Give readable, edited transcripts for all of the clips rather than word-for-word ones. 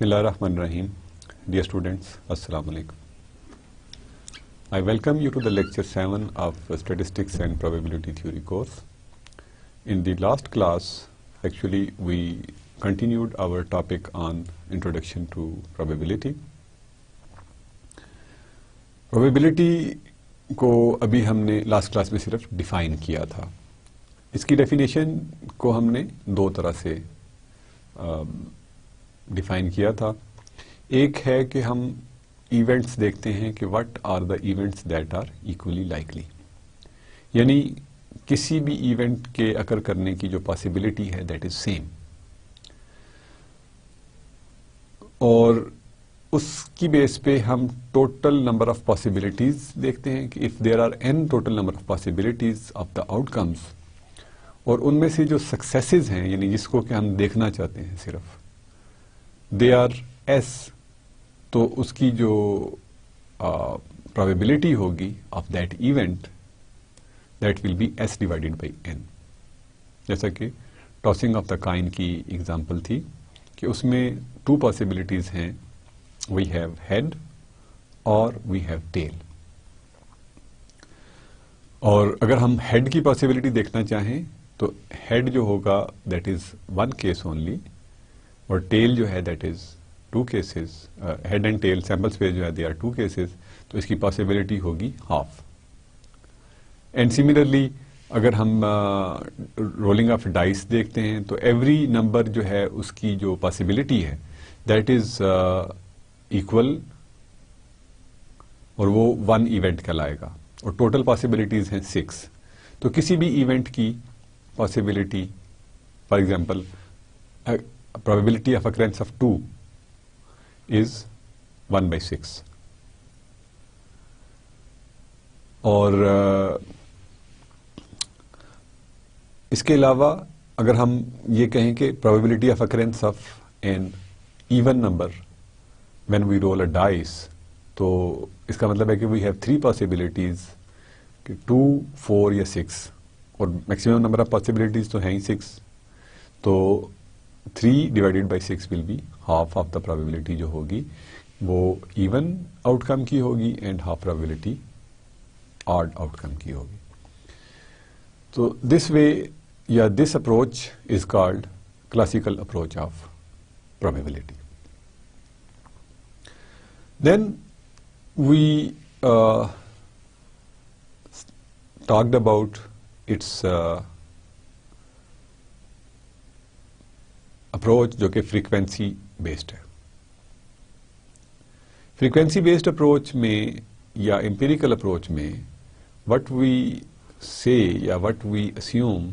Bismillahirrahmanirrahim. Dear students, Assalamu alaikum. I welcome you to the lecture 7 of Statistics and Probability Theory course. In the last class, actually we continued our topic on Introduction to Probability. Probability को अभी हमने last class में सिर्फ define किया था. इसकी definition को हमने दो तरह से डिफाइन किया था. एक है कि हम इवेंट्स देखते हैं कि what are the events that are equally likely, यानी किसी भी इवेंट के अकर करने की जो पॉसिबिलिटी है दैट इज सेम, और उसकी बेस पे हम टोटल नंबर ऑफ पॉसिबिलिटीज देखते हैं कि if there are n total number of possibilities of the outcomes, और उनमें से जो सक्सेसेस हैं यानी जिसको कि हम देखना चाहते हैं सिर्फ दे आर s, तो उसकी जो प्रोबेबिलिटी होगी of that event that will B s divided by n. जैसा कि टॉसिंग ऑफ द कॉइन की एग्जांपल थी कि उसमें टू पॉसिबिलिटीज हैं, वी हैव हेड और वी हैव टेल. और अगर हम हेड की पॉसिबिलिटी देखना चाहें तो हेड जो होगा that is one case only, और टेल जो है that is two cases. Head and tail sample space जो है दे आर टू केसेस, तो इसकी पॉसिबिलिटी होगी हाफ. एंड सिमिलरली अगर हम रोलिंग ऑफ डाइस देखते हैं तो एवरी नंबर जो है उसकी जो पॉसिबिलिटी है दैट इज इक्वल, और वो वन इवेंट कहलाएगा, और टोटल पॉसिबिलिटीज हैं 6. तो किसी भी इवेंट की possibility, for example probability of occurrence of 2 is 1/6. और इसके अलावा अगर हम ये कहें कि probability of occurrence of an even number when we roll a dice, तो इसका मतलब है कि we have 3 possibilities कि 2, 4 या 6, और मैक्सिमम नंबर ऑफ पॉसिबिलिटीज तो हैं ही 6, तो 3 divided by 6 will be half of the probability जो होगी वो इवन आउटकम की होगी and half probability odd outcome की होगी. तो दिस वे या this approach is called classical approach of probability. Then we talked about its approach जो कि फ्रीक्वेंसी बेस्ड है. फ्रीक्वेंसी बेस्ड अप्रोच में या एम्पिरिकल अप्रोच में व्हाट वी से या व्हाट वी अस्यूम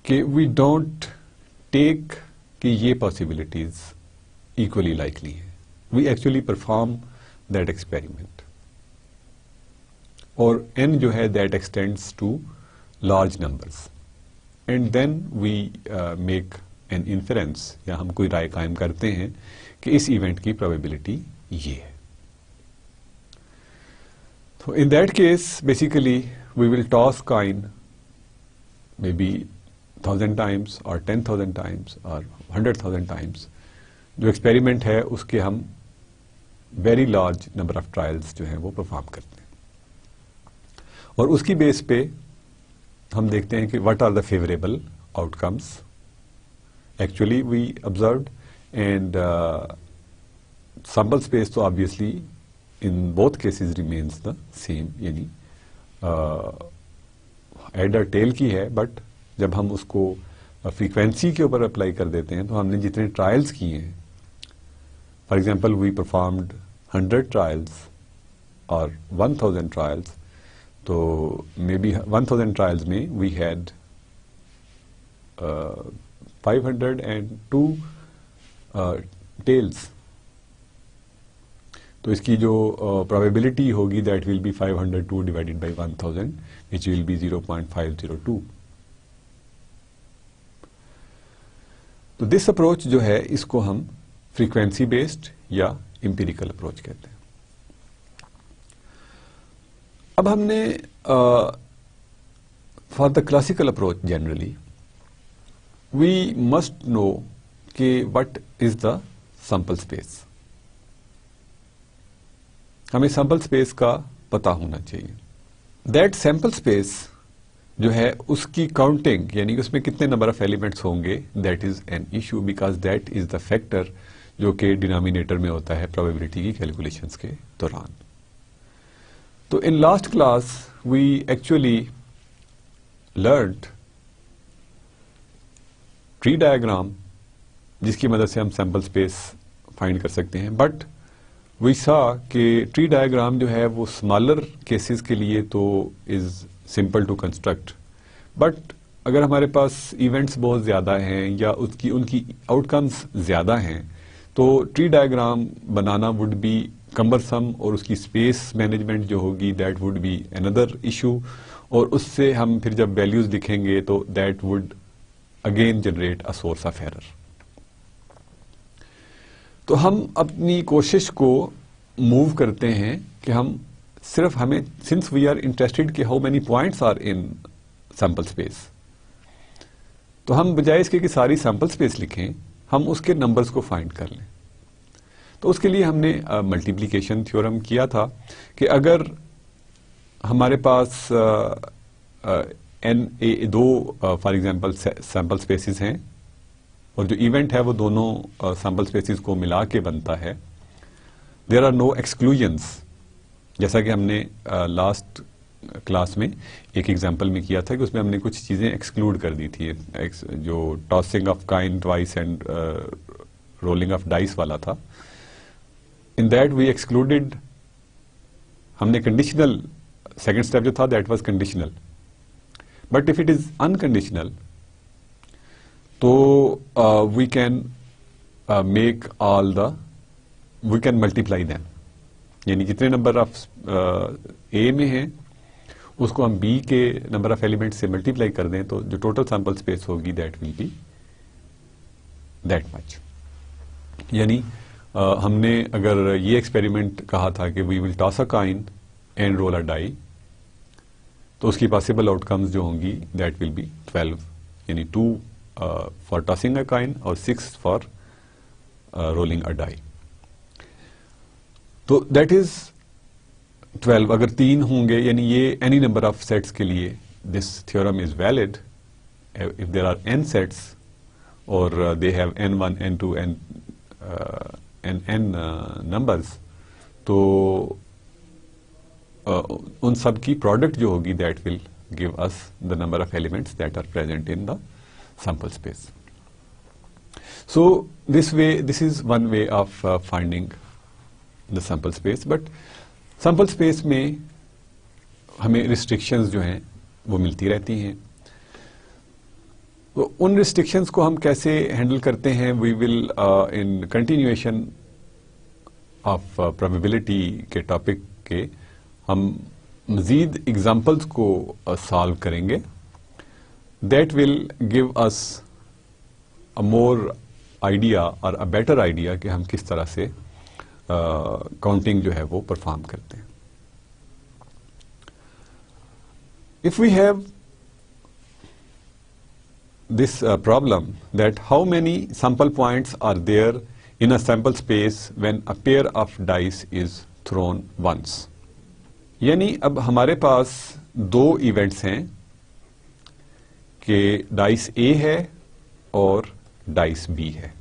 कि वी डोंट टेक कि ये पॉसिबिलिटीज इक्वली लाइकली हैं. We actually perform that experiment, और n जो है that extends to large numbers, and then we make an inference, या हम कोई राय कायम करते हैं कि इस इवेंट की प्रोबेबिलिटी ये है. तो in that case basically we will toss coin maybe 1000 times और 10,000 टाइम्स और 100,000 टाइम्स. जो एक्सपेरिमेंट है उसके हम very large number of trials जो हैं वो परफॉर्म करते हैं, और उसकी बेस पे हम देखते हैं कि what are the favourable outcomes actually we observed, and sample space तो obviously in both cases remains the same, यानी head और tail की है, but जब हम उसको frequency के ऊपर अप्लाई कर देते हैं तो हमने जितने ट्रायल्स किए हैं, for example we performed 100 trials और 1000 ट्रायल्स, तो मे बी 1000 ट्रायल्स में वी हैड 502 टेल्स. तो इसकी जो प्रोबेबिलिटी होगी that will be 502 divided by 1000 which will be 0.502. तो दिस अप्रोच जो है इसको हम फ्रीक्वेंसी बेस्ड या एम्पिरिकल अप्रोच कहते हैं. अब हमने for the classical approach generally we must know कि what is the sample space, हमें सैंपल स्पेस का पता होना चाहिए। दैट सैंपल स्पेस जो है उसकी काउंटिंग यानी कि उसमें कितने नंबर ऑफ एलिमेंट्स होंगे, that is an issue because that is the factor जो कि डिनोमिनेटर में होता है प्रोबेबिलिटी की कैलकुलेशंस के दौरान। तो in last class we actually learned tree diagram जिसकी मदद से हम सैंपल स्पेस फाइंड कर सकते हैं, बट वी सा कि ट्री डायग्राम जो है वो स्मॉलर केसेस के लिए तो is simple to construct, but अगर हमारे पास इवेंट्स बहुत ज़्यादा हैं या उनकी आउटकम्स ज़्यादा हैं तो tree diagram banana would be cumbersome और उसकी स्पेस मैनेजमेंट जो होगी that would be another issue, और उससे हम फिर जब वैल्यूज लिखेंगे तो that would again generate a source of error. तो हम अपनी कोशिश को मूव करते हैं कि हम सिर्फ हमें सिंस वी आर इंटरेस्टेड कि how many points are in sample space, तो हम बजाय इसके कि सारी सैंपल स्पेस लिखें हम उसके नंबर्स को फाइंड कर लें। तो उसके लिए हमने मल्टीप्लिकेशन थ्योरम किया था कि अगर हमारे पास दो फॉर एग्जांपल सैंपल स्पेसिस हैं और जो इवेंट है वो दोनों सैंपल स्पेसिस को मिला के बनता है, देयर आर नो एक्सक्लूजन्स, जैसा कि हमने लास्ट क्लास में एक एग्जांपल में किया था कि उसमें हमने कुछ चीजें एक्सक्लूड कर दी थी, जो tossing of coin twice and rolling of dice वाला था। इन दैट वी एक्सक्लूडेड, हमने कंडीशनल सेकंड स्टेप जो था that was conditional, but if it is unconditional तो we can make all the, we can multiply them, यानी जितने number of ए में हैं उसको हम बी के नंबर ऑफ एलिमेंट से मल्टीप्लाई कर दें तो जो टोटल सैंपल स्पेस होगी that will be that much. यानी हमने अगर ये एक्सपेरिमेंट कहा था कि we will toss a coin and roll a die, तो उसकी पॉसिबल आउटकम्स जो होंगी दैट विल बी 12, यानी 2 फॉर टॉसिंग अ कॉइन और 6 फॉर रोलिंग अ डाई। तो दैट इज 12, अगर 3 होंगे यानी ये एनी नंबर ऑफ सेट्स के लिए this theorem is valid if there are n sets और they have n1 n2 n numbers, तो उन सब की प्रोडक्ट जो होगी that will give us the number of elements that are present in the sample space. So this is one way of finding the sample space, but sample space में हमें restrictions जो हैं वो मिलती रहती हैं। तो उन रिस्ट्रिक्शंस को हम कैसे हैंडल करते हैं, we will in continuation of probability के टॉपिक के हम मजीद एग्जांपल्स को सॉल्व करेंगे, that will give us a more idea और अ बेटर आइडिया कि हम किस तरह से काउंटिंग जो है वो परफॉर्म करते हैं। If we have this problem that how many sample points are there in a sample space when a pair of dice is thrown once, यानी अब हमारे पास दो इवेंट्स हैं कि डाइस ए है और डाइस बी है।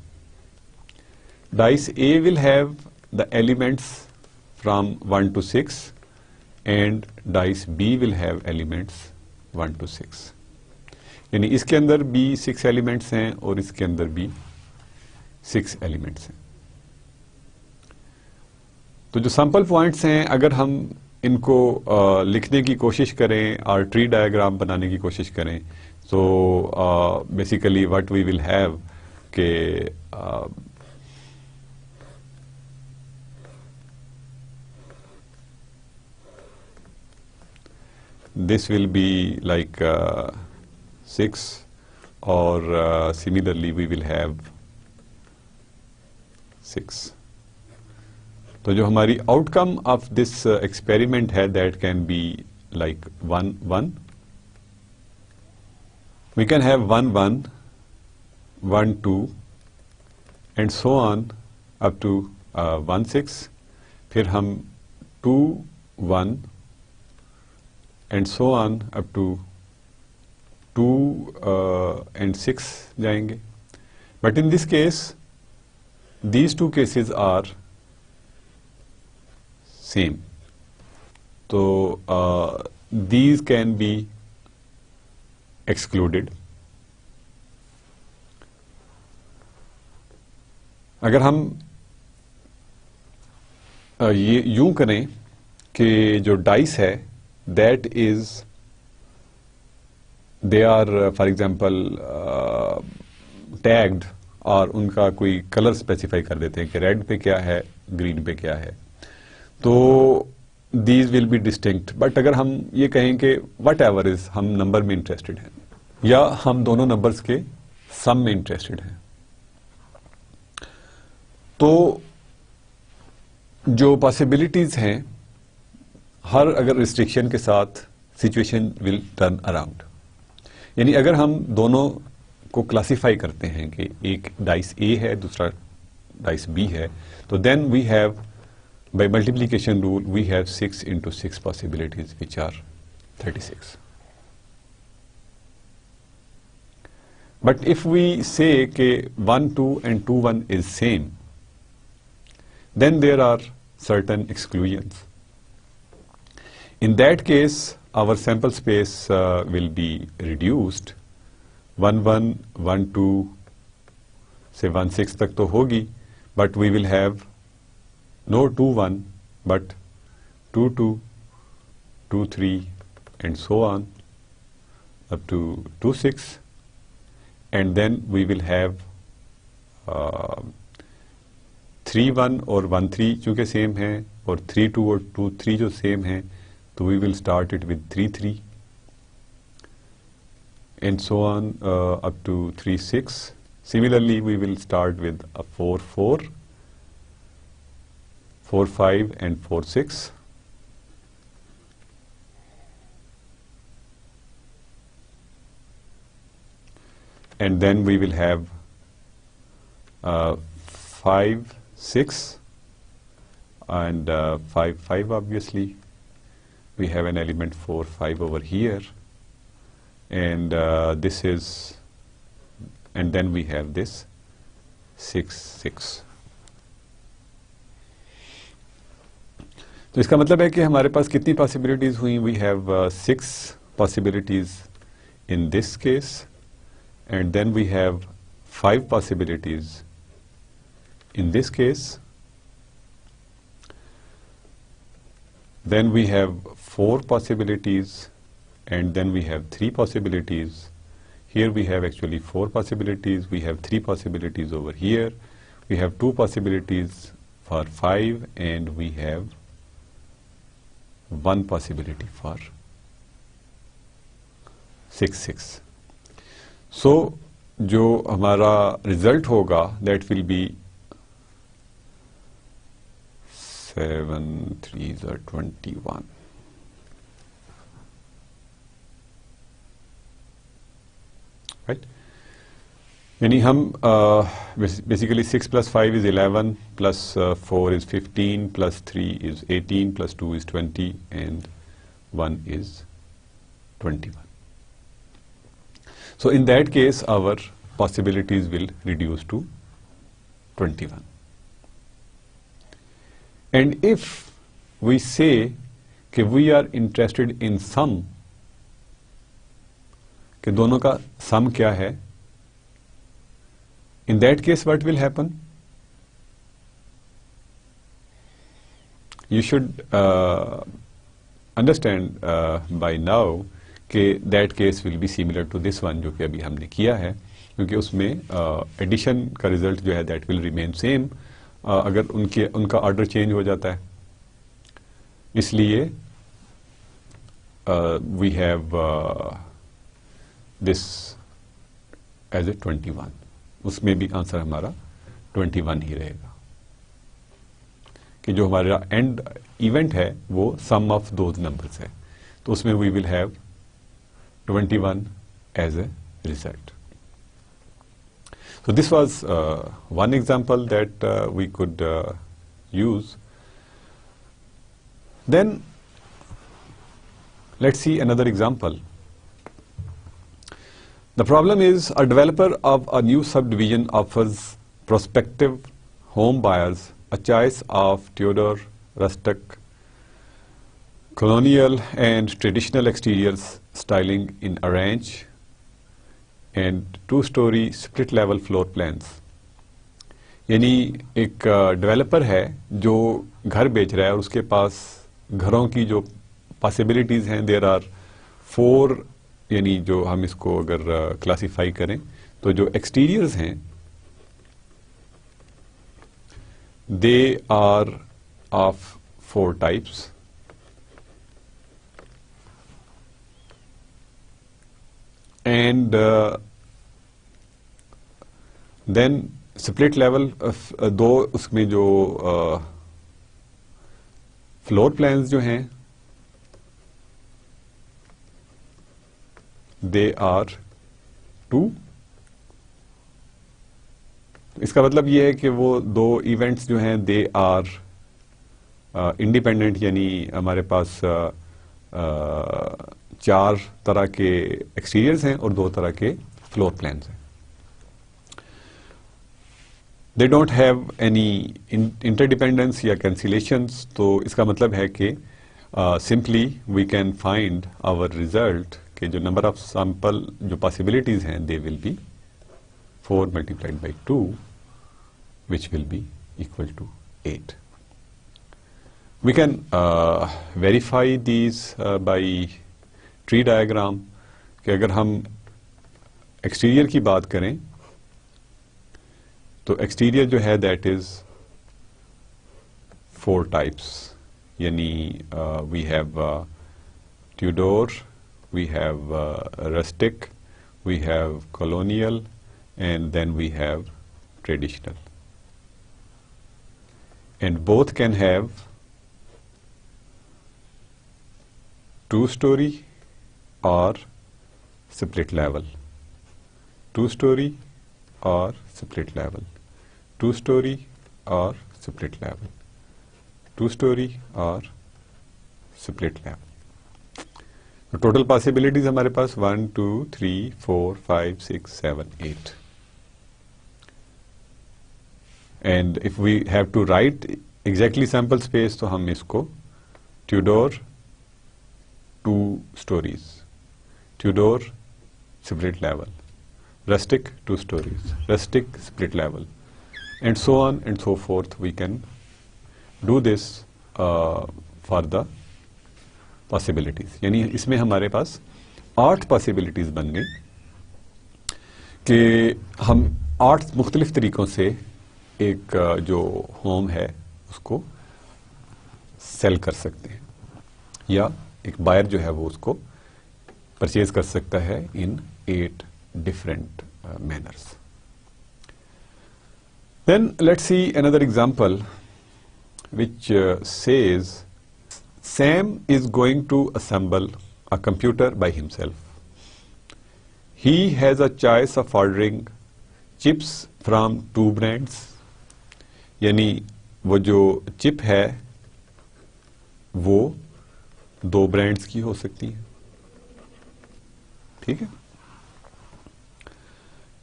Dice A will have the elements from 1 to 6 and dice B will have elements 1 to 6, यानी इसके अंदर भी 6 एलिमेंट्स हैं और इसके अंदर भी 6 एलिमेंट्स हैं। तो जो सैंपल पॉइंट्स हैं अगर हम इनको लिखने की कोशिश करें और ट्री डायग्राम बनाने की कोशिश करें तो basically what we will have के this will be like 6 or similarly we will have 6. तो जो हमारी आउटकम ऑफ दिस एक्सपेरिमेंट है that can be like 1 1, we can have 1 1 1 2 and so on up to 1 6, फिर हम 2 1 and so on up to 2 and 6 जाएंगे. But in this case these two cases are same. So these can be excluded. अगर हम ये यूं करें कि जो डाइस है that is they are for example tagged और उनका कोई कलर स्पेसिफाई कर देते हैं कि रेड पे क्या है, ग्रीन पे क्या है, तो these will be distinct. But अगर हम ये कहें कि वट एवर इज, हम नंबर में इंटरेस्टेड हैं या हम दोनों नंबर्स के सम में इंटरेस्टेड हैं, तो जो पॉसिबिलिटीज हैं हर अगर रिस्ट्रिक्शन के साथ सिचुएशन विल टर्न अराउंड. यानी अगर हम दोनों को क्लासिफाई करते हैं कि एक डाइस ए है दूसरा डाइस बी है, तो then we have by multiplication rule we have 6 into 6 possibilities which are 36. But if we say कि 1 2 and 2 1 is same, then there are certain exclusions. In that case our sample space will be reduced. 1 1 1 2 से 1 6 तक तो होगी, but we will have no 2 1 but 2 2 2 3 and so on up to 2 6, and then we will have 3 1 और 1 3 चूंकि same है और 3 2 और 2 3 जो सेम है, तो we will start it with 3 3 and so on up to 3 6. Similarly we will start with a 4 4 4 5 and 4 6. And then we will have 5 6 and 5 5 obviously. We have an element 4 5 over here, and this is, and then we have this 6 6. तो इसका मतलब है कि हमारे पास कितनी possibilities हुई? We have 6 possibilities in this case, and then we have 5 possibilities in this case, then we have 4 possibilities, and then we have 3 possibilities. Here we have actually 4 possibilities, we have 3 possibilities over here, we have 2 possibilities for 5, and we have 1 possibility for 6 6. So जो हमारा result होगा that will be 7 3s are 21. Right? यानी हम basically 6 plus 5 is 11 plus 4 is 15 plus 3 is 18 plus 2 is 20 and 1 is 21. So in that case our possibilities will reduce to 21. And if we say कि we are interested in sum, कि दोनों का sum क्या है, in that case what will happen? You should understand by now कि that case will be similar to this one जो कि अभी हमने किया है, क्योंकि उसमें addition का result जो है that will remain same. अगर उनका ऑर्डर चेंज हो जाता है, इसलिए we have this as a 21. उसमें भी आंसर हमारा 21 ही रहेगा कि जो हमारा एंड इवेंट है वो सम ऑफ दोज नंबर्स है, तो उसमें we will have 21 as a result. So this was one example that we could use. Then let's see another example. The problem is a developer of a new subdivision offers prospective home buyers a choice of Tudor, rustic, colonial and traditional exteriors styling in a ranch and two-story split level floor plans. यानी एक developer है जो घर बेच रहा है और उसके पास घरों की जो पॉसिबिलिटीज हैं, देयर आर 4, यानी जो हम इसको अगर क्लासिफाई करें तो जो एक्सटीरियर्स हैं they are of 4 types. And then split level 2, उसमें जो फ्लोर प्लान्स जो हैं दे आर 2. इसका मतलब ये है कि वो 2 इवेंट्स जो हैं दे आर इंडिपेंडेंट, यानी हमारे पास 4 तरह के एक्सटीरियर्स हैं और 2 तरह के फ्लोर प्लान्स हैं. They don't have any interdependence या कैंसिलेशंस. तो इसका मतलब है कि simply we can find our result कि जो नंबर ऑफ सैंपल जो पॉसिबिलिटीज हैं they will be 4 multiplied by 2 which will be equal to 8. We can verify these by tree diagram कि अगर हम एक्सटीरियर की बात करें तो एक्सटीरियर जो है दैट इज 4 टाइप्स, यानी we have Tudor, we have rustic, we have colonial, and then we have traditional. And both can have 2-story or split level. 2-story or split level. 2-story or split level. 2-story or split level. Total possibilities हमारे पास 1 2 3 4 5 6 7 8. And if we have to write exactly sample space तो हम इसको Tudor 2 stories, Tudor split level, rustic 2 stories, rustic split level, and so on and so forth. We can do this for the possibilities. यानी इसमें हमारे पास 8 possibilities बन गई कि हम 8 मुख्तलिफ तरीकों से एक जो होम है उसको सेल कर सकते हैं, या एक बायर जो है वो उसको परचेज कर सकता है in 8 different manners. Then let's see another example which says Sam is going to assemble a computer by himself. He has a choice of ordering chips from 2 brands. यानी वो जो चिप है वो 2 ब्रांड्स की हो सकती है, ठीक है.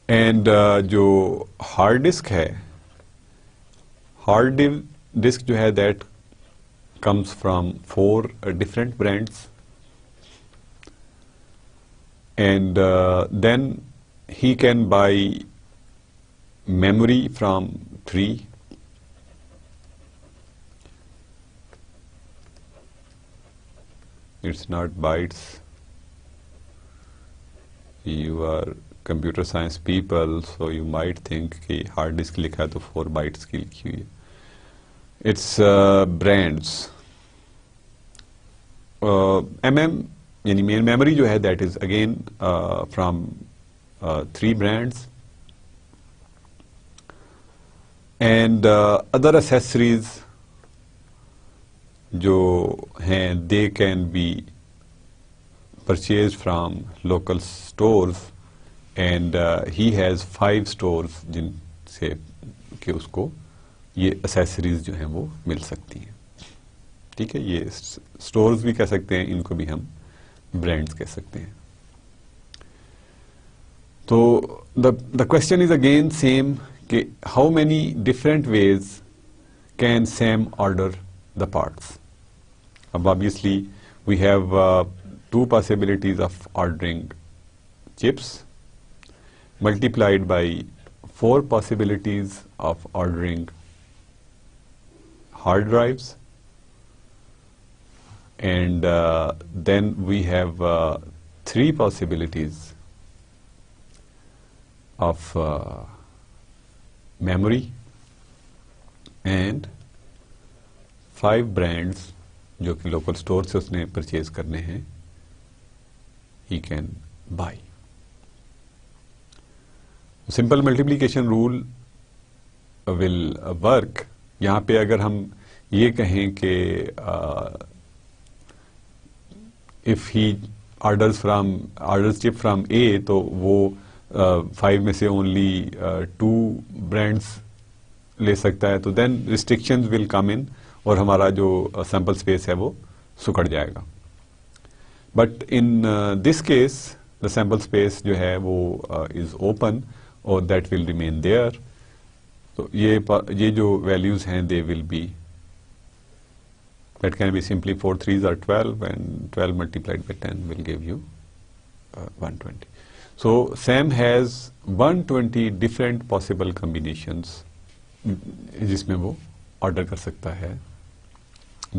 एंड जो हार्ड डिस्क है, हार्ड डिस्क जो है that comes from 4 different brands, and then he can buy memory from 3. It's not bytes. You are computer science people, so you might think कि hard disk लिखा है तो 4 bytes की लिखी हुई है. It's brands. यानी मेन मेमोरी जो है that is again from 3 brands, and other accessories जो हैं they can B purchase from local stores and he has 5 stores जिनसे कि उसको ये एसेसरीज जो हैं वो मिल सकती हैं। ठीक है, ये स्टोर्स भी कह सकते हैं, इनको भी हम ब्रांड्स कह सकते हैं। तो the question is again same कि how many different ways can Sam order the parts. अब obviously we have 2 possibilities of ordering chips multiplied by 4 possibilities of ordering hard drives, and then we have 3 possibilities of memory and 5 brands जो कि local store से उसने purchase करने हैं, he can buy. Simple multiplication rule will work. यहाँ पे अगर हम ये कहें कि if he orders chip from A, तो वो 5 में से ओनली 2 ब्रांड्स ले सकता है, तो देन रिस्ट्रिक्शंस विल कम इन और हमारा जो सैंपल स्पेस है वो सुकड़ जाएगा। But in this case the sample space जो है वो इज ओपन और दैट विल रिमेन देयर। तो ये जो वैल्यूज हैं they will be, that can be simply 4 3s are 12 and 12 multiplied by 10 will give you 120. So SAM has 120 different possible combinations जिसमें वो ऑर्डर कर सकता है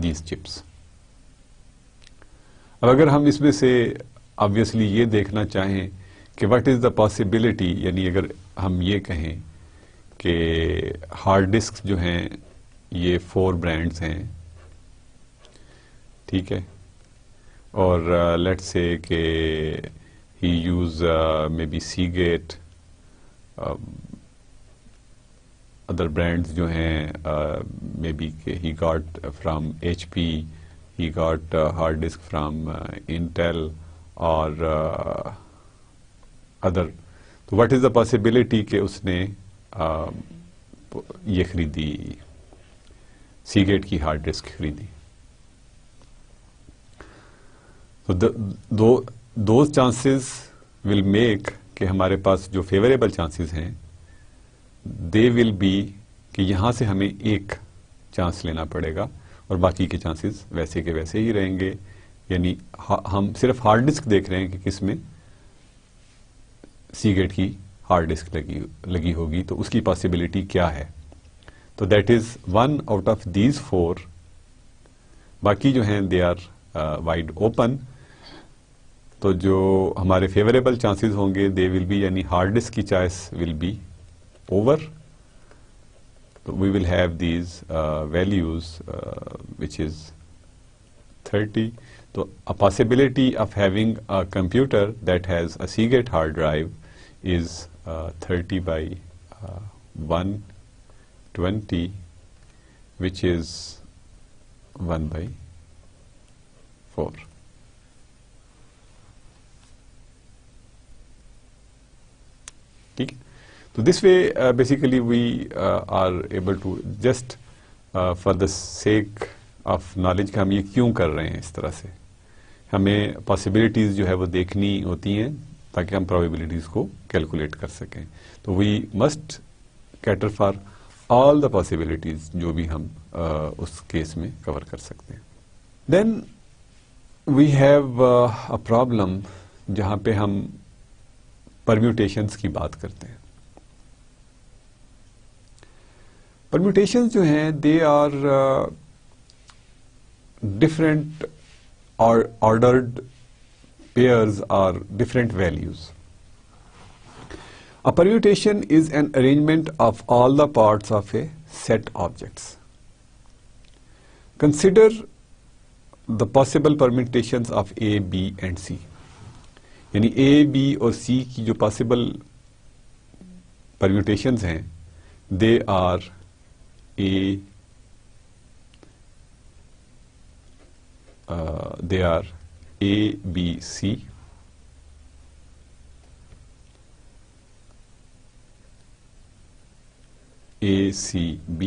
these chips. अब अगर हम इसमें से ऑब्वियसली ये देखना चाहें कि व्हाट इज द पॉसिबिलिटी, यानी अगर हम ये कहें कि हार्ड डिस्क जो हैं ये 4 ब्रांड्स हैं, ठीक है, और लेट्स से कि he use maybe Seagate, other brands जो हैं maybe he got from HP, he got hard disk from Intel or other. तो what is the possibility कि उसने ये खरीदी, सीगेट की हार्ड डिस्क खरीदी। तो those chances will make कि हमारे पास जो फेवरेबल चांसेस हैं they will be कि यहाँ से हमें एक चांस लेना पड़ेगा और बाकी के चांसेस वैसे के वैसे ही रहेंगे। यानी हम सिर्फ हार्ड डिस्क देख रहे हैं कि किसमें सीगेट की हार्ड डिस्क लगी होगी, तो उसकी पॉसिबिलिटी क्या है। तो that is 1 out of these 4। बाकी जो हैं दे आर वाइड ओपन। तो जो हमारे फेवरेबल चांसेस होंगे दे विल बी, यानी हार्ड डिस्क की choice will be over. So we will have these values which is 30. So a possibility of having a computer that has a Seagate hard drive is 30 by 120, which is 1 by 4. ठीक है, तो this way basically we are able to just for the sake of knowledge का हम ये क्यों कर रहे हैं इस तरह से, हमें पॉसिबिलिटीज़ जो है वो देखनी होती हैं ताकि हम प्रोबेबिलिटीज़ को कैलकुलेट कर सकें। तो we must cater for all the possibilities जो भी हम उस केस में कवर कर सकते हैं। Then we have a problem जहाँ पे हम परम्यूटेशंस की बात करते हैं। परम्यूटेशंस जो हैं दे आर डिफरेंट और ऑर्डर्ड पेयर्स और different values. A permutation is an arrangement of all the parts of a set objects. Consider the possible permutations of A, B and C. यानी A, B और C की जो possible permutations हैं they are A, B, C, ACB,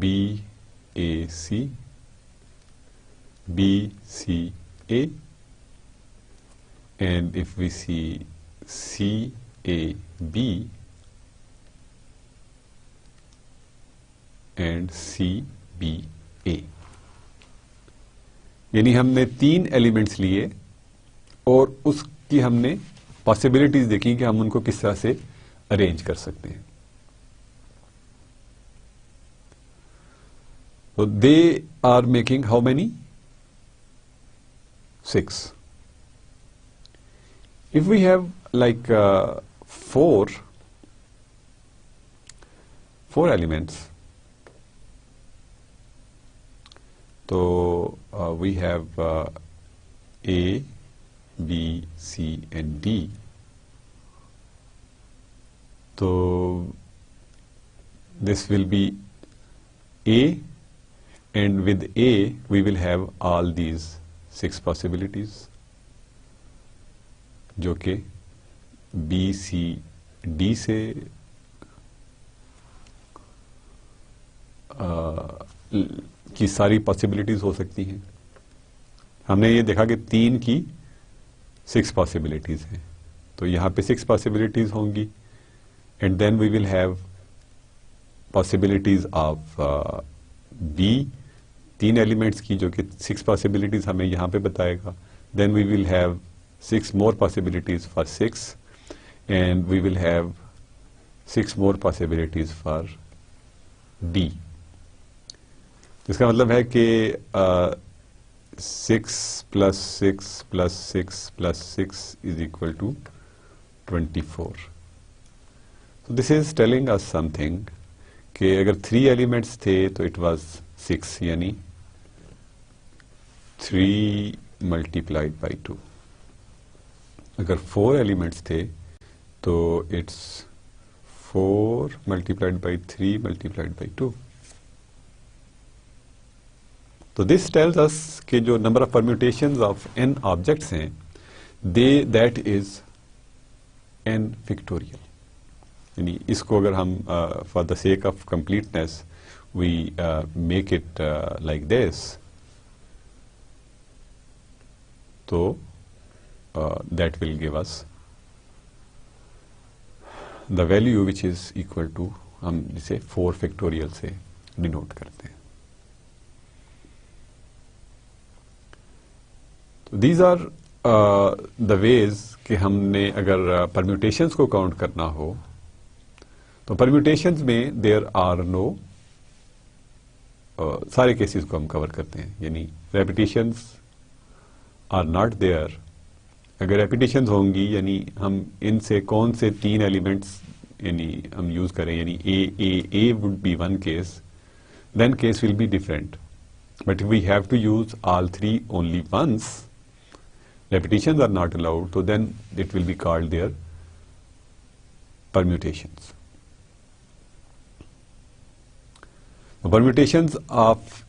BAC, BCA, and if we see CAB and CBA, यानी हमने 3 elements लिए और उसकी हमने पॉसिबिलिटीज देखी कि हम उनको किस तरह से अरेंज कर सकते हैं. So they are making how many? 6. If we have like 4 elements, so we have A, B, C and D. So this will be A, and with A we will have all these 6 possibilities, जो कि B, C, D से की सारी possibilities हो सकती हैं. हमने ये देखा कि 3 की 6 पॉसिबिलिटीज हैं, तो यहाँ पे 6 पॉसिबिलिटीज होंगी, and then we will have possibilities of B, 3 elements की, जो कि 6 पॉसिबिलिटीज हमें यहाँ पे बताएगा. Then we will have 6 more possibilities for 6, and we will have 6 more possibilities for D. इसका मतलब है कि 6 plus 6 plus 6 plus 6 is equal to 24. So this is telling us something कि अगर 3 elements थे तो it was 6, यानी 3 multiplied by 2. अगर 4 एलिमेंट्स थे तो it's 4 multiplied by 3 multiplied by 2. तो दिस टेल्स अस कि जो number of permutations of n objects हैं, दैट इज n फिक्टोरियल. यानी इसको अगर हम for the sake of completeness we make it like this, तो that will give us the value which is equal to, हम इसे 4 फैक्टोरियल से denote करते हैं. तो these are the ways कि हमने अगर परम्यूटेशंस को काउंट करना हो तो परम्यूटेशंस में there are no सारे केसेस को हम कवर करते हैं, यानी रेपिटेशंस आर नॉट देयर. अगर रेपिटेशंस होंगी यानी हम इनसे कौन से 3 एलिमेंट्स यानी हम यूज करें, यानी A would be one case, then case will be different. But we have to use all 3 only once, repetitions are not allowed, तो then it will be called their permutations. Permutations of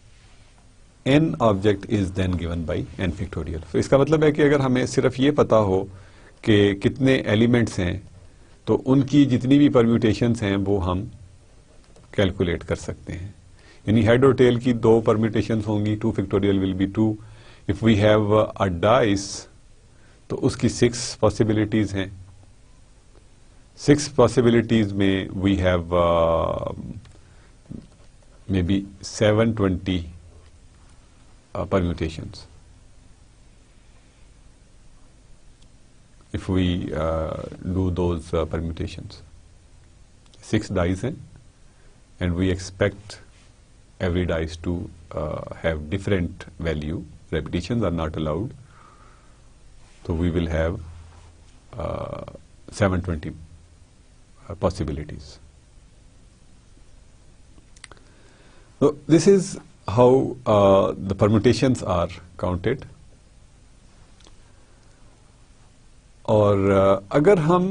n object is then given by n factorial. तो इसका मतलब है कि अगर हमें सिर्फ ये पता हो कि कितने एलिमेंट्स हैं तो उनकी जितनी भी परम्यूटेशंस हैं वो हम कैलकुलेट कर सकते हैं. यानी हेड और टेल की 2 परम्यूटेशंस होंगी, 2 factorial will be 2. If we have a dice तो उसकी 6 पॉसिबिलिटीज हैं. 6 पॉसिबिलिटीज में we have may be 720 permutations. If we do those permutations, 6 dice हैं, and we expect every dice to have different value. Repetitions are not allowed, so we will have 720 possibilities. So this is how the permutations are counted. और अगर हम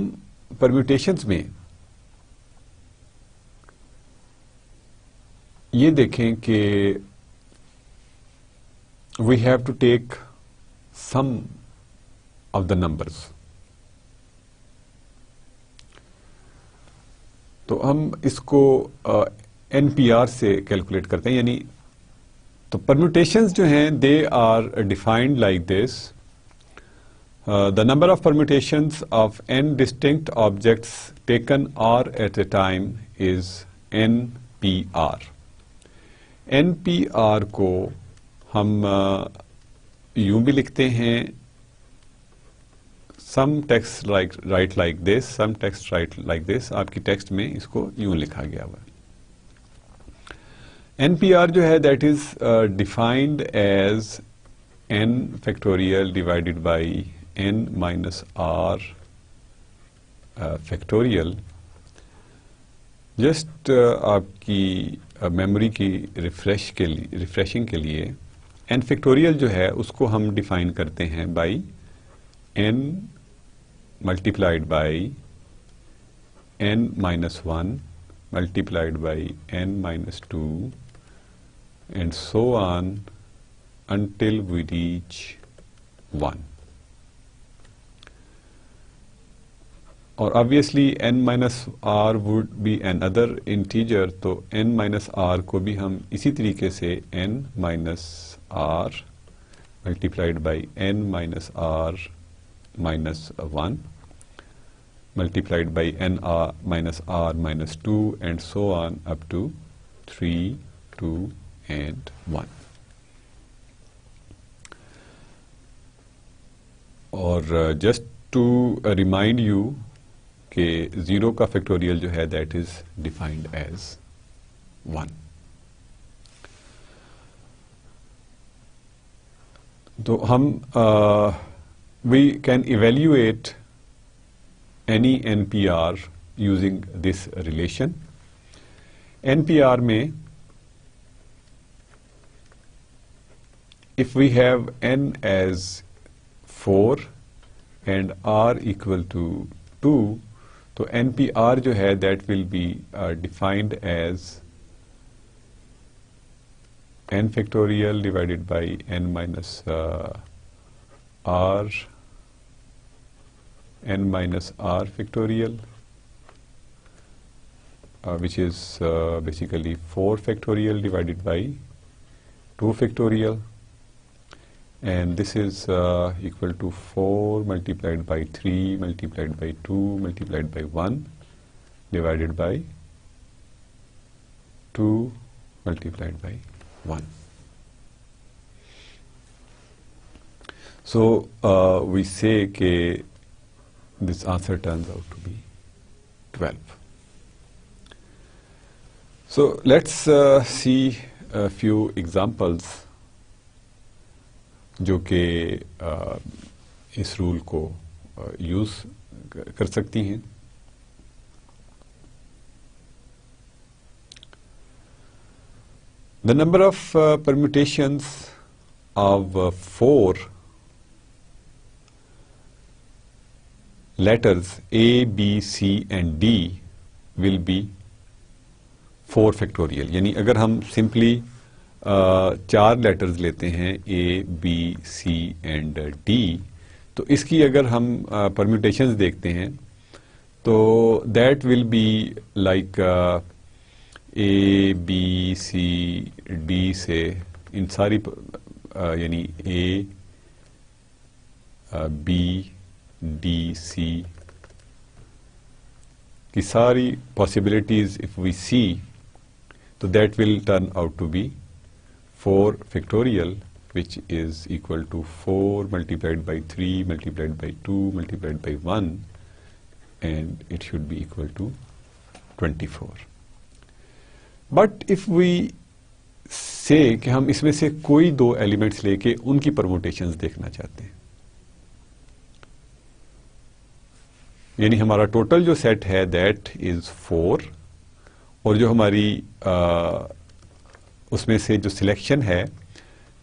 permutations में ये देखें कि we have to take sum of the numbers, तो हम इसको NPR से कैलकुलेट करते हैं, यानी तो परम्यूटेशंस जो हैं they are defined like this. The number of permutations of n distinct objects taken r at a time is NPR. NPR को हम यूं भी लिखते हैं, some text write like this, some text write like this. आपकी text में इसको यूं लिखा गया हुआ. NPR जो है that is defined as n factorial divided by n minus r factorial. Just आपकी मेमोरी की रिफ्रेशिंग के लिए n फैक्टोरियल जो है उसको हम डिफाइन करते हैं by n multiplied by n minus 1 multiplied by n minus 2 and so on until we reach 1. और obviously n minus r would be another integer, तो n minus r को भी हम इसी तरीके से n minus r multiplied by n minus r minus 1 multiplied by n r minus r minus 2 and so on up to 3, 2 and 1. और just to remind you कि 0 का फैक्टोरियल जो है दैट इज डिफाइंड एज 1. तो हम we can evaluate any NPR using this relation. NPR में if we have n as 4 and r equal to 2, तो NPR जो है that will be defined as n factorial divided by n minus r factorial, which is basically 4 factorial divided by 2 factorial, and this is equal to 4 multiplied by 3 multiplied by 2 multiplied by 1 divided by 2 multiplied by 1. So we say that this answer turns out to be 12. So let's see a few examples जो कि इस rule को use कर सकती हैं. The number of permutations of 4 letters A, B, C and D will be 4 factorial. यानी अगर हम सिंपली 4 लेटर्स लेते हैं A, B, C and D, तो इसकी अगर हम परम्यूटेशंस देखते हैं तो that will be like A, B, C, D से इन सारी यानी A, B, D, C की सारी पॉसिबिलिटीज इफ वी सी, तो that will turn out to be 4 factorial, which is equal to 4 multiplied by 3 multiplied by 2 multiplied by 1, and it should be equal to 24. But if we say कि हम इसमें से कोई 2 elements लेके उनकी permutations देखना चाहते हैं, यानी हमारा टोटल जो सेट है दैट इज 4, और जो हमारी उसमें से जो सिलेक्शन है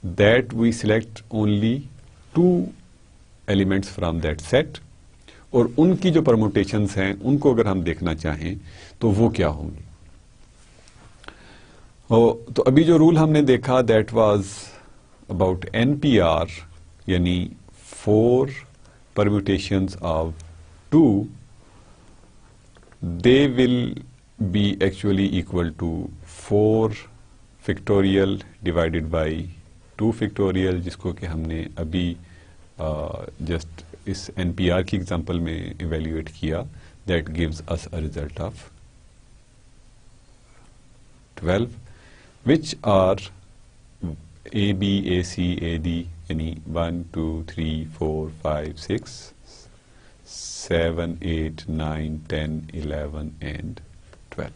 that we select only 2 elements from that set, और उनकी जो परम्यूटेशंस हैं उनको अगर हम देखना चाहें तो वो क्या होंगी. तो अभी जो रूल हमने देखा दैट वाज अबाउट NPR, यानी 4 permutations of 2, they will be actually equal to 4 factorial divided by 2 factorial, जिसको कि हमने अभी जस्ट इस NPR की एग्जांपल में इवेल्युएट किया. That gives us a result of 12, which are AB, AC, AD, यानी 1, 2, 3, 4, 5, 6, 7, 8, 9, 10, 11 and 12.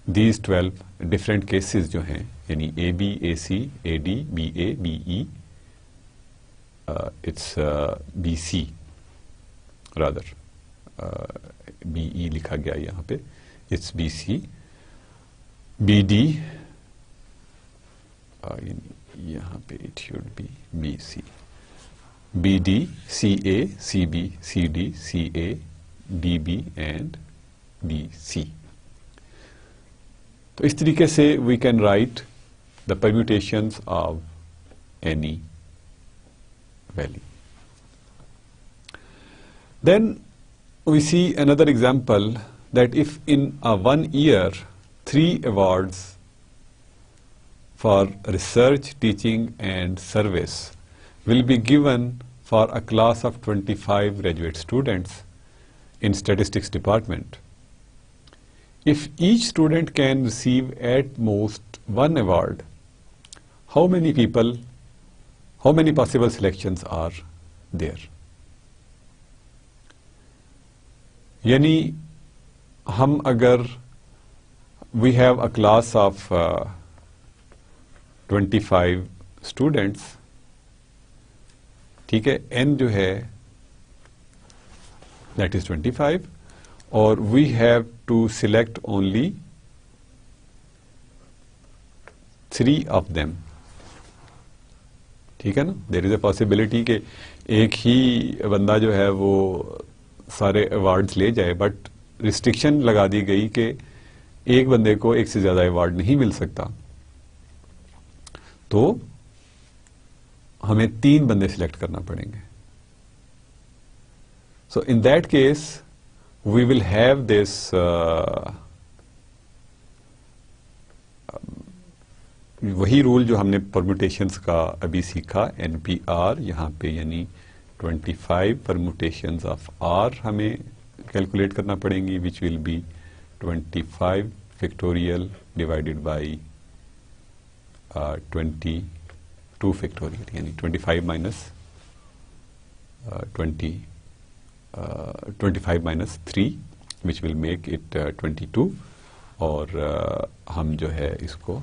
These 12 different cases जो हैं, यानी AB, AC, AD, BA, BE, it's BC rather. BE लिखा गया यहाँ पे, it's BC, BD, यहाँ पे it should be BC, BD, CA, CB, CD, CA, DB and BC. तो इस तरीके से we can write the permutations of any value. Then we see another example that if in a 1 year 3 awards for research, teaching and service will be given for a class of 25 graduate students in statistics department. If each student can receive at most 1 award, how many possible selections are there? यानी हम अगर we have a class of 25 students, ठीक है, n जो है that is 25, और we have to select only 3 of them. ठीक है ना. There is a possibility कि एक ही बंदा जो है वो सारे अवार्ड्स ले जाए, बट रिस्ट्रिक्शन लगा दी गई कि एक बंदे को एक से ज्यादा अवार्ड नहीं मिल सकता, तो हमें 3 बंदे सिलेक्ट करना पड़ेंगे. So in that case we will have this वही रूल जो हमने परम्यूटेशंस का अभी सीखा, NPR, यहाँ पे यानी 25 permutations of R हमें कैलकुलेट करना पड़ेंगी, which will be 25 factorial divided by 22 factorial, यानी 25 minus 25 minus 3, which will make it 22, और हम जो है इसको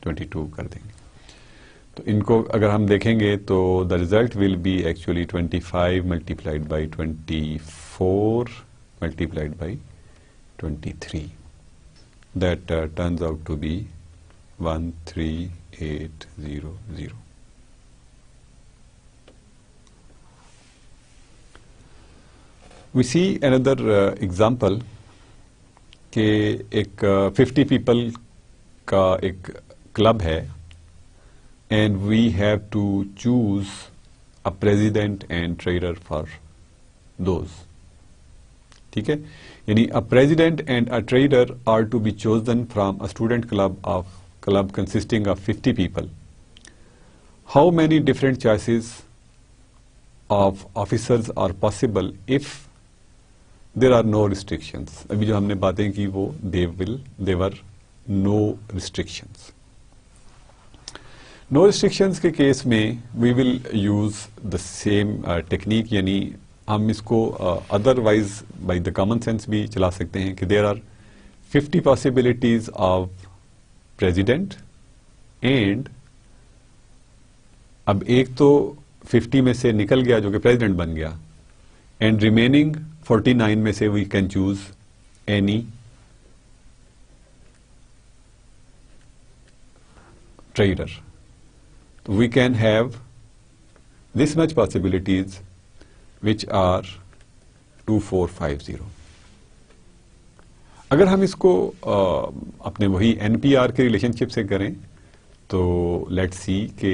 22 कर देंगे. तो इनको अगर हम देखेंगे तो the result will be actually 25 multiplied by 24 multiplied by 23. That turns out to be 13800. We see another example कि एक 50 पीपल का एक क्लब है, and we have to choose a president and trader for those. ठीक है, यानी a president and a trader are to be chosen from a student club consisting of 50 people. How many different choices of officers are possible if there are no restrictions? अभी जो हमने बातें की वो there were no restrictions. No restrictions के case में we will use the same technique, यानी हम इसको otherwise by the common sense भी चला सकते हैं कि there are 50 possibilities of president, and अब एक तो 50 में से निकल गया जो कि प्रेसिडेंट बन गया, एंड रिमेनिंग 49 में से we can choose any trader. We can have this much possibilities, which are 2450. अगर हम इसको अपने वही NPR के रिलेशनशिप से करें तो let's see के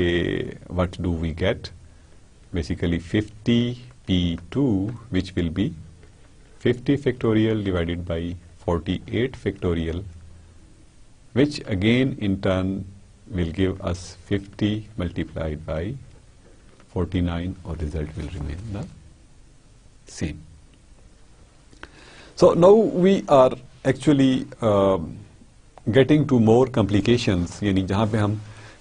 what do we get. Basically 50 P2, which will be 50 factorial divided by 48 factorial, which again in turn will give us 50 multiplied by 49, or result will remain the same. So now we are actually getting to more complications, यानी जहाँ पे हम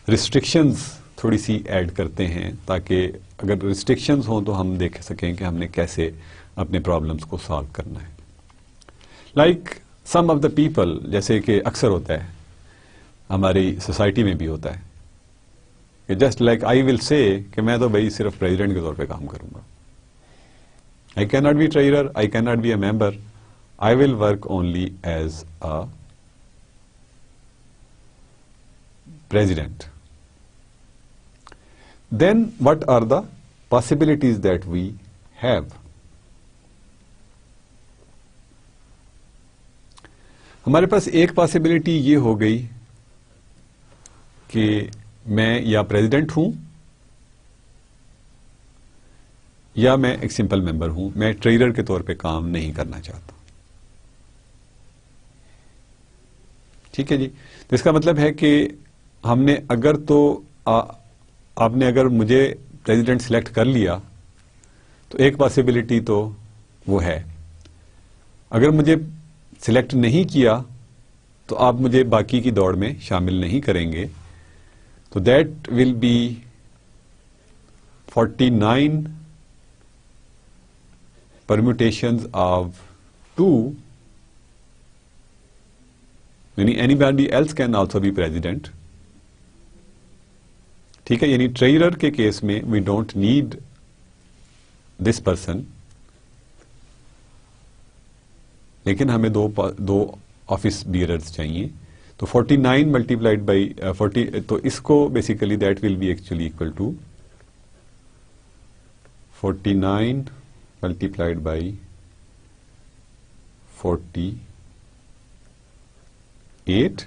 restrictions थोड़ी सी add करते हैं ताकि अगर restrictions हों तो हम देख सकें कि हमने कैसे अपने प्रॉब्लम्स को सॉल्व करना है. Like some of the people, जैसे कि अक्सर होता है हमारी सोसाइटी में भी होता है कि just like I will say कि मैं तो भाई सिर्फ प्रेसिडेंट के तौर पे काम करूंगा. I can not be treasurer, I can not be a member, I will work only as a president. Then what are the possibilities that we have? हमारे पास एक पॉसिबिलिटी ये हो गई कि मैं या प्रेसिडेंट हूं या मैं एक सिंपल मेंबर हूं, मैं ट्रेजरर के तौर पे काम नहीं करना चाहता. ठीक है जी. तो इसका मतलब है कि हमने अगर तो आपने अगर मुझे प्रेसिडेंट सिलेक्ट कर लिया तो एक पॉसिबिलिटी तो वो है. अगर मुझे सिलेक्ट नहीं किया तो आप मुझे बाकी की दौड़ में शामिल नहीं करेंगे, तो that will be 49 permutations of 2, यानी anybody else can also be president. ठीक है, यानी ट्रेजरर के केस में we don't need this person, लेकिन हमें दो ऑफिस बियरर्स चाहिए. तो 49 मल्टीप्लाइड बाई 40, तो इसको basically that will be actually equal to 49 multiplied by 48,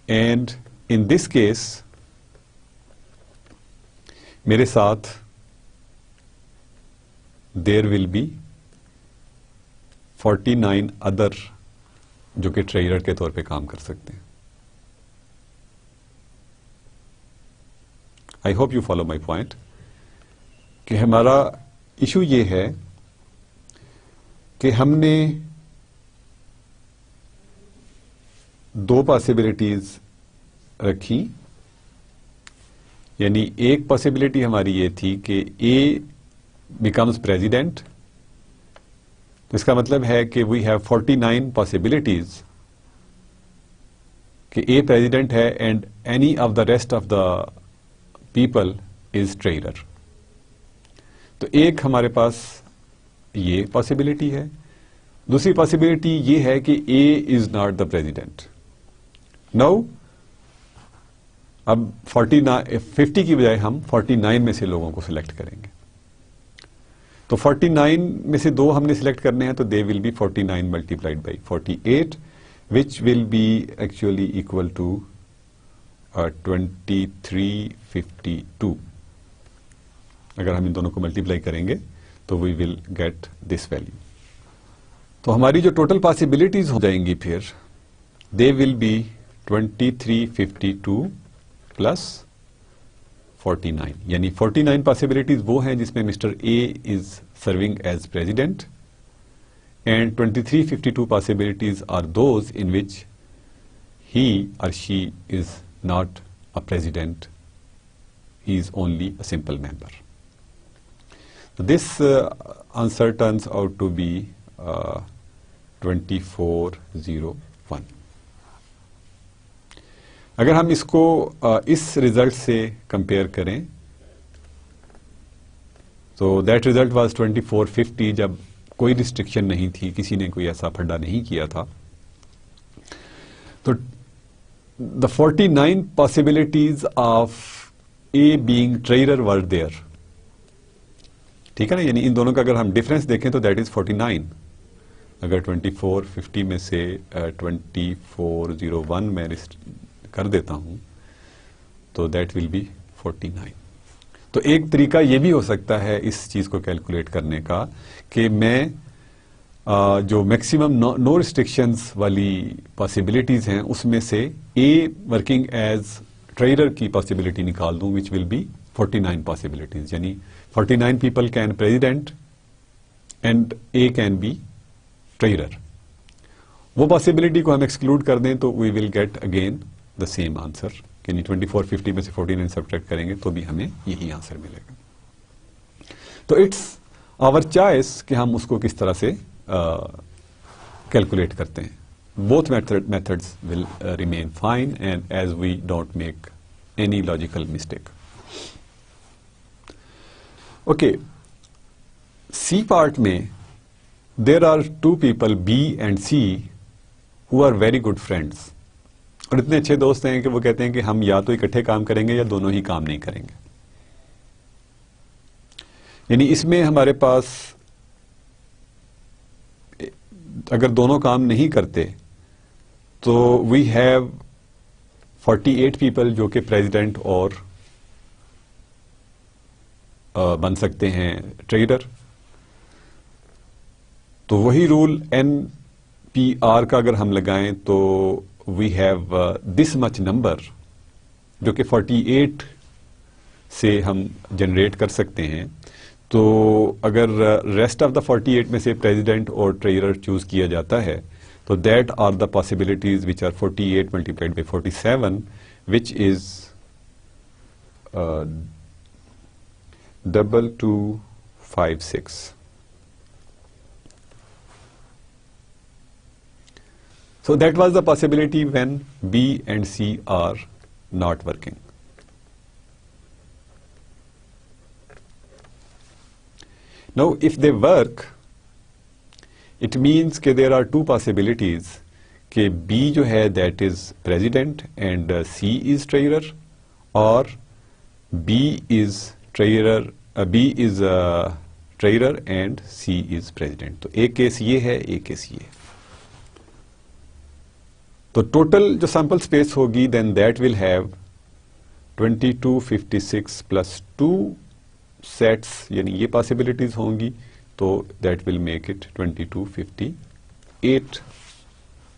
and in this case मेरे साथ देयर विल बी 49 अदर जो कि ट्रेजरर के तौर पे काम कर सकते हैं. I hope you follow my point कि हमारा इशू ये है कि हमने दो पॉसिबिलिटीज रखी. यानी एक पॉसिबिलिटी हमारी ये थी कि ए बिकम्स प्रेसिडेंट, तो इसका मतलब है कि वी हैव 49 पॉसिबिलिटीज कि ए प्रेसिडेंट है and any of the rest of the people is treasurer. तो एक हमारे पास ये पॉसिबिलिटी है. दूसरी पॉसिबिलिटी ये है कि A is not the president. Now अब 50 की बजाय हम 49 में से लोगों को सिलेक्ट करेंगे. तो 49 में से दो हमने सिलेक्ट करने हैं, तो they will be 49 multiplied by 48, which will be actually equal to 2352. अगर हम इन दोनों को मल्टीप्लाई करेंगे तो we will get this value. तो हमारी जो टोटल पॉसिबिलिटीज हो जाएंगी फिर दे विल बी 2352 प्लस 49, यानी 49 पॉसिबिलिटीज वो हैं जिसमें mister A is serving as president, and 2352 possibilities are those in which he और she is not a president, he is only a simple member. This answer turns out to be 2401. अगर हम इसको इस result से compare करें तो that result was 2450, जब कोई रिस्ट्रिक्शन नहीं थी, किसी ने कोई ऐसा फंडा नहीं किया था. तो the 49 possibilities of A being treasurer were there. ठीक है ना, यानी इन दोनों का अगर हम डिफरेंस देखें तो दैट इज 49. अगर 2450 में से 2401 मैं कर देता हूं तो दैट विल बी 49. तो एक तरीका ये भी हो सकता है इस चीज को कैलकुलेट करने का कि मैं जो मैक्सिमम नो रिस्ट्रिक्शंस वाली पॉसिबिलिटीज हैं उसमें से ए वर्किंग एज ट्रेजरर की पॉसिबिलिटी निकाल दूं, विच विल बी 49 पॉसिबिलिटीज, यानी 49 people can president and A can be treasurer. वो पॉसिबिलिटी को हम एक्सक्लूड कर दें तो we will get again the same answer, यानी 2450 में से 49 सब्ट्रैक्ट करेंगे तो भी हमें यही आंसर मिलेगा। तो इट्स आवर चॉइस कि हम उसको किस तरह से कैलकुलेट करते हैं। Both methods will remain fine and as we don't make any logical mistake. Okay, C part में there are two people B and C who are very good friends, और इतने अच्छे दोस्त हैं कि वो कहते हैं कि हम या तो इकट्ठे काम करेंगे या दोनों ही काम नहीं करेंगे। यानी इसमें हमारे पास अगर दोनों काम नहीं करते तो वी हैव 48 पीपल जो कि प्रेसिडेंट और बन सकते हैं ट्रेजरर। तो वही रूल NPR का अगर हम लगाएं तो we have this much number जो कि 48 से हम जनरेट कर सकते हैं। तो अगर रेस्ट ऑफ द 48 में से प्रेसिडेंट और ट्रेजरर चूज किया जाता है तो that are the possibilities which are 48 multiplied by 47 which is 2256। So that was the possibility when B and C are not working. Now if they work, it means कि there are two possibilities कि B जो है that is president and C is treasurer, or B is treasurer and C is president। तो एक case ये है, एक case ये है। तो टोटल जो सैंपल स्पेस होगी then that will have 2256 plus 2 sets, यानी ये पॉसिबिलिटीज होंगी, तो that will make it 2258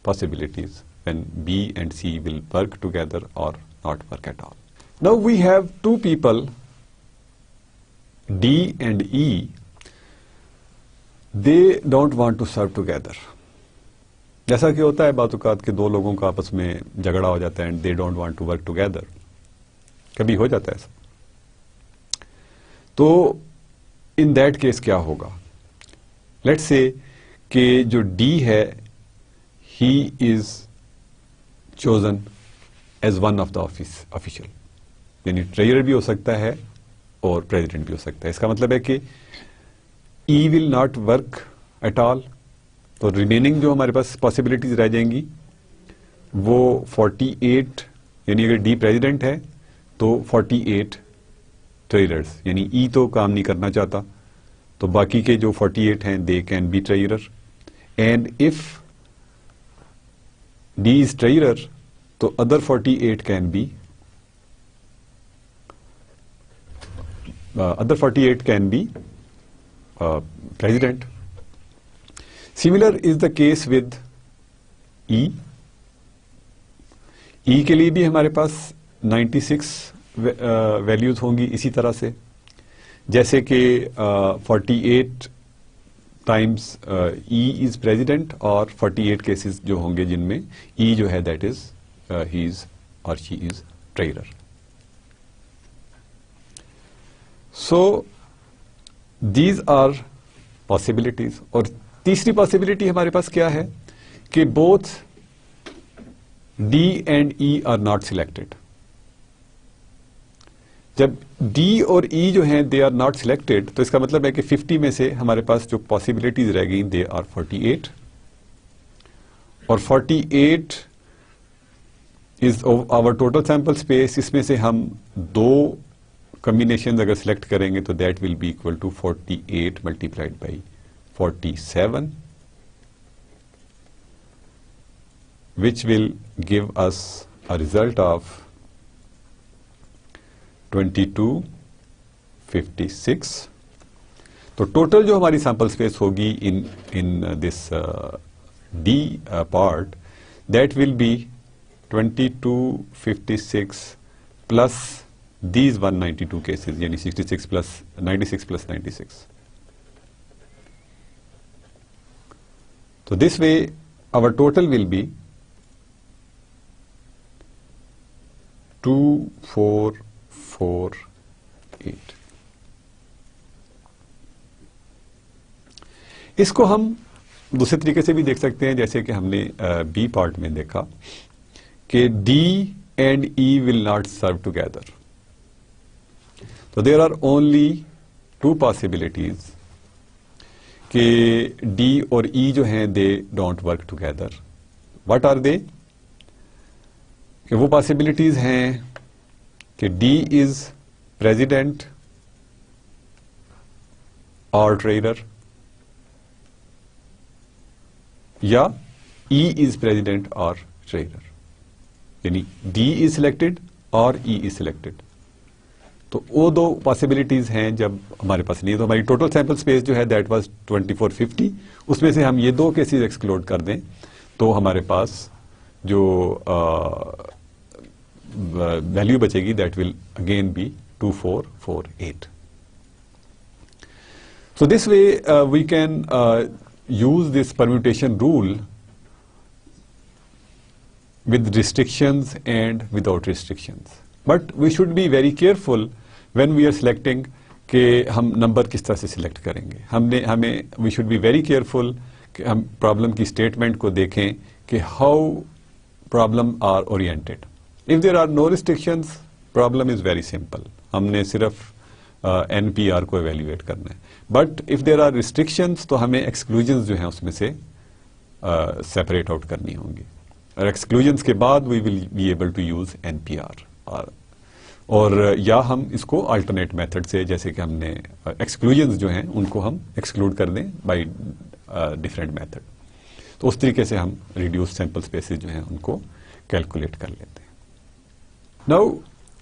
possibilities when B and C will work together or not work at all. Now we have two people D and E, they don't want to serve together। जैसा कि होता है बातुकात के दो लोगों का आपस में झगड़ा हो जाता है and they don't want to work together, कभी हो जाता है ऐसा। तो इन दैट केस क्या होगा, लेट्स से कि जो डी है he is chosen as one of the official, यानी ट्रेजरर भी हो सकता है और प्रेसिडेंट भी हो सकता है। इसका मतलब है कि E will not work at all, तो रिमेनिंग जो हमारे पास पॉसिबिलिटीज रह जाएंगी वो 48, यानी अगर डी प्रेसिडेंट है तो 48 ट्रेजरर्स, यानी ई तो काम नहीं करना चाहता, तो बाकी के जो 48 हैं they can be treasurer. And if D is treasurer तो other 48 can be president. Similar is the case with E. E के लिए भी हमारे पास 96 वैल्यूज होंगी इसी तरह से, जैसे कि 48 टाइम्स E इज प्रेसिडेंट और 48 केसेस जो होंगे जिनमें E जो है दैट इज ही इज और she is treasurer. So these are possibilities. और तीसरी पॉसिबिलिटी हमारे पास क्या है कि both D and E are not selected. जब D और E जो हैं दे आर नॉट सिलेक्टेड तो इसका मतलब है कि 50 में से हमारे पास जो पॉसिबिलिटीज रह गई दे आर 48, और 48 is our total sample space. इसमें से हम दो कॉम्बिनेशन अगर सिलेक्ट करेंगे तो that will be equal to 48 multiplied by 47, which will give us a result of 22 56। तो टोटल जो हमारी सैंपल स्पेस होगी in this D part, that will B 2256 plus these 192 cases, यानी 66 plus 96 plus 96. So this way our total will be 2448. इसको हम दूसरे तरीके से भी देख सकते हैं, जैसे कि हमने बी पार्ट में देखा कि D and E will not serve together. So there are only two possibilities कि D और E जो हैं they don't work together. What are they? कि वो possibilities हैं कि D is president or treasurer, या E is president or treasurer. यानी D is selected और E is selected. तो वो दो पॉसिबिलिटीज हैं जब हमारे पास नहीं है. तो हमारी टोटल सैंपल स्पेस जो है दैट वाज 2450, उसमें से हम ये दो केसेस एक्सक्लूड कर दें तो हमारे पास जो वैल्यू बचेगी that will again be 2448. So this way we can use this permutation rule with restrictions and without restrictions. But we should be very careful when we are selecting कि हम number किस तरह से सिलेक्ट करेंगे. हमें we should be very careful कि हम problem की स्टेटमेंट को देखें कि how problem are oriented. If there are no restrictions, problem is very simple. हमने सिर्फ NPR को evaluate करना है. But if there are restrictions तो हमें exclusions जो हैं उसमें से separate out करनी होंगी. और एक्सक्लूजन्स के बाद we will be able to use NPR, और या हम इसको अल्टरनेट मेथड से, जैसे कि हमने एक्सक्लूजन्स जो हैं उनको हम एक्सक्लूड कर दें बाय डिफरेंट मेथड. तो उस तरीके से हम रिड्यूस सैंपल स्पेसेस जो हैं उनको कैलकुलेट कर लेते हैं. Now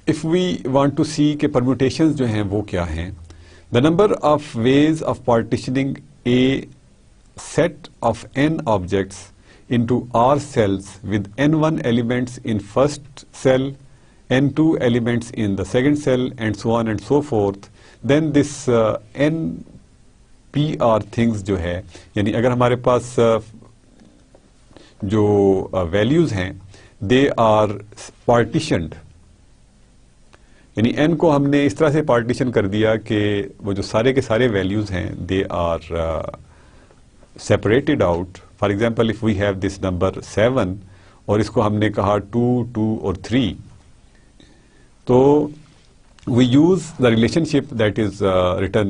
if we want to see K permutations जो हैं वो क्या हैं. The number of ways of partitioning a set of n objects into R cells with n1 elements in first cell, n2 elements in the second cell, and so on and so forth, then this NPR things जो है, यानी अगर हमारे पास जो values हैं they are partitioned, यानी n को हमने इस तरह से partition कर दिया कि वो जो सारे के सारे values हैं they are separated out. For example, if we have this number 7 और इसको हमने कहा 2, 2 और 3, तो we use the relationship that is written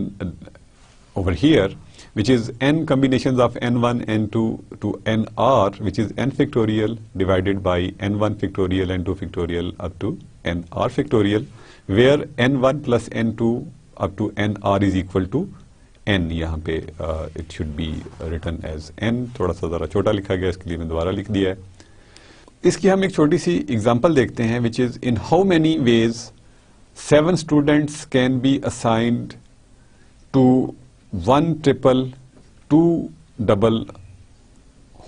over here, which is n combinations of n1, n2 to nr, which is n factorial divided by n1 factorial, n2 factorial up to nr factorial, where n1 plus n2 up to nr is equal to n. यहाँ पे it should be written as n, थोड़ा सा ज़रा छोटा लिखा गया, इसके लिए मैं दोबारा लिख दिया है. इसकी हम एक छोटी सी एग्जांपल देखते हैं, which is in how many ways 7 students can be assigned to 1 triple 2 double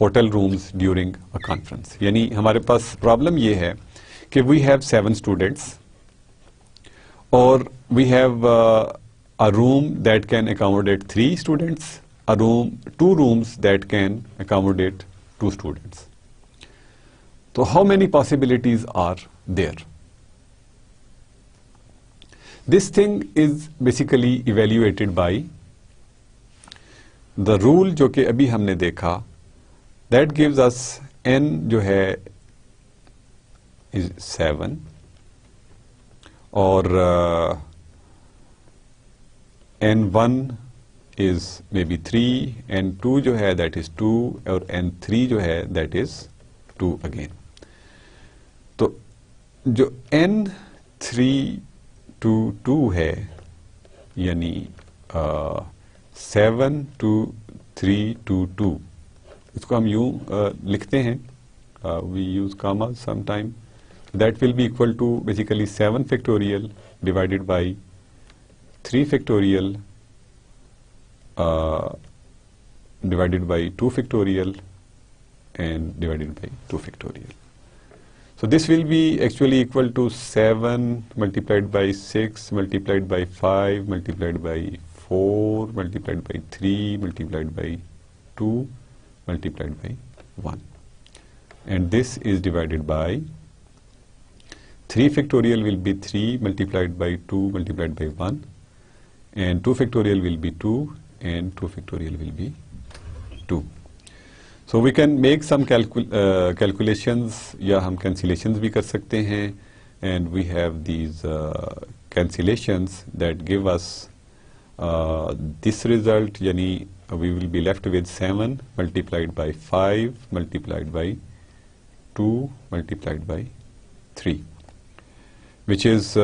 hotel rooms during a conference. यानी हमारे पास प्रॉब्लम ये है कि वी हैव 7 स्टूडेंट्स और we have a room that can accommodate 3 students, two rooms that can accommodate 2 students. So how many possibilities are there? This thing is basically evaluated by the rule जो कि अभी हमने देखा, that gives us n जो है is 7 और n1 is maybe 3, n2 जो है that is 2 और n3 जो है that is 2 again. तो जो n3 to 2 है, यानी 7 to 3 to 2, इसको हम यूं लिखते हैं, we use commas sometime, that will be equal to basically 7 factorial divided by 3 factorial divided by 2 factorial and divided by 2 factorial. So this will be actually equal to 7 multiplied by 6 multiplied by 5 multiplied by 4 multiplied by 3 multiplied by 2 multiplied by 1. And this is divided by 3 factorial will be 3 multiplied by 2 multiplied by 1, and 2 factorial will be 2 and 2 factorial will be 2. So we can make some calculations या हम cancellations भी कर सकते हैं, and we have these cancellations that give us this result, यानी we will be left with 7 multiplied by 5 multiplied by 2 multiplied by 3, which is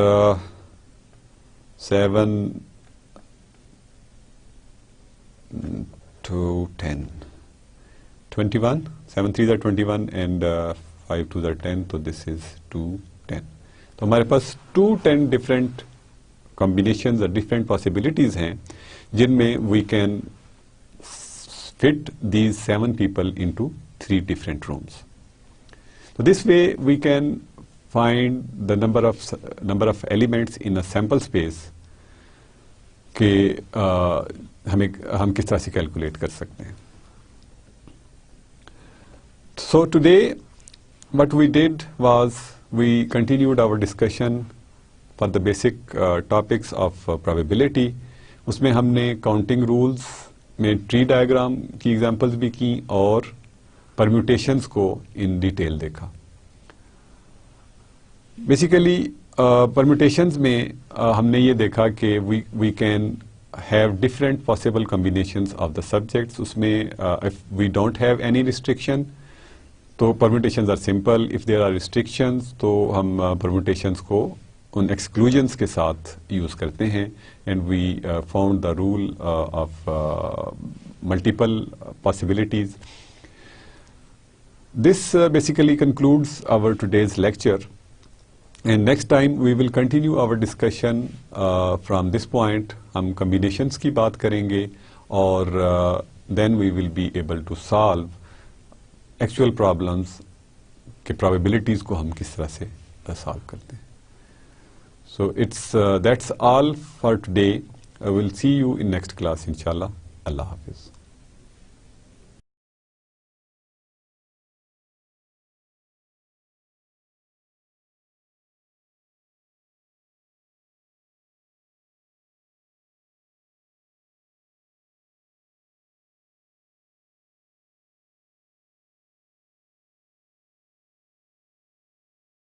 7 to 10. 21, 7 3s are 21 and 5 2s are 10, so this is 2 10. तो हमारे पास 2 10 different combinations or different possibilities हैं जिनमें we can fit these 7 people into 3 different rooms. So this way we can find the number of elements in a sample space कि हम किस तरह से calculate कर सकते हैं. So today what we did was we continued our discussion for the basic topics of probability. उसमें हमने काउंटिंग रूल्स में ट्री डायग्राम की एग्जांपल्स भी की और परम्यूटेशंस को इन डिटेल देखा. बेसिकली परम्यूटेशंस में हमने ये देखा कि we can have different possible combinations of the subjects. उसमें if we don't have any restriction तो permutations are simple. If there are restrictions तो हम permutations को उन exclusions के साथ use करते हैं, and we found the rule of multiple possibilities. This basically concludes our today's lecture. And next time we will continue our discussion from this point. हम combinations की बात करेंगे और then we will be able to solve actual problems के probabilities को हम किस तरह से solve करते हैं. So that's all for today. I will see you in next class inshallah. Allah Hafiz.